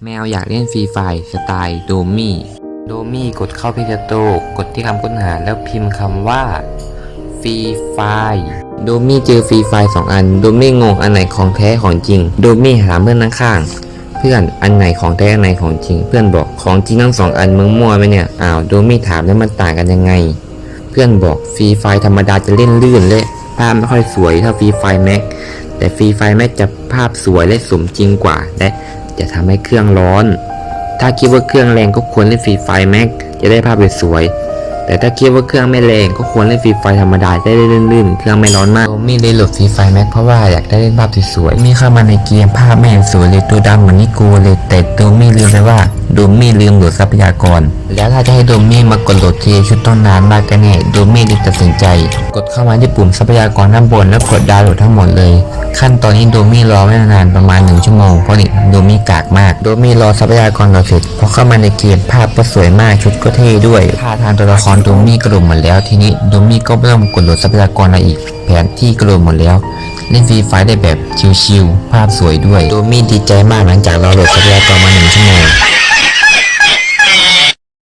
แมวอยากเล่นฟรีไฟร์สไตล์โดมี่กดเข้าเพจโตกดที่คำค้นหาแล้วพิมพ์คำว่าฟรีไฟร์โดมี่เจอฟรีไฟร์2 อันโดมี่งงอันไหนของแท้ของจริงโดมี่ถามเพื่อนข้างๆเพื่อนอันไหนของแท้อันไหนของจริงเพื่อนบอกของจริงทั้ง2 อันมึงมั่วไหมเนี่ยโดมี่ถามแล้วมันต่างกันยังไงเพื่อนบอกฟรีไฟร์ธรรมดาจะเล่นลื่นและภาพไม่ค่อยสวยเท่าฟรีไฟร์แม็กแต่ฟรีไฟร์แม็กจะภาพสวยและสมจริงกว่าและจะทำให้เครื่องร้อนถ้าคิดว่าเครื่องแรงก็ควรเล่นฟรีไฟร์แม็กจะได้ภาพสวยแต่ถ้าคิดว่าเครื่องไม่แรงก็ควรเล่นฟรีไฟร์ธรรมดาได้ลื่นๆเครื่องไม่ร้อนมากมีเลยโหลดฟรีไฟร์แม็กเพราะว่าอยากได้เล่นภาพสวยๆมีเข้ามาในเกมภาพไม่เห็นสวยเลยตัวดำเหมือนนิโก้เลยแต่โดมี่ลืมไปว่าโดมี่ลืมโหลดทรัพยากรแล้วถ้าจะให้โดมี่มากดโหลดทีชุดต้องนานมากกันแน่โดมี่เลยตัดสินใจกดเข้ามาที่ปุ่มทรัพยากรด้านบนแล้วกดดาวน์โหลดทั้งหมดเลยขั้นตอนนี้โดมี่รอไม่นานประมาณ1 ชั่วโมงเพราะนี่โดมี่กากมากโดมี่รอทรัพยากรเราเสร็จพอเข้ามาในเกมภาพก็สวยมากชุดก็เท่ด้วยท่าทางตัวละครโดมี่กระโดดหมดแล้วทีนี้โดมี่ก็ไม่ต้องกดโหลดทรัพยากรอะไรอีกแผนที่กระโดดหมดแล้วเล่นฟรีไฟร์ได้แบบชิลๆภาพสวยด้วยโดมี่ดีใจมากหลังจากรอโหลดทรัพยากรมา1 ชั่วโมง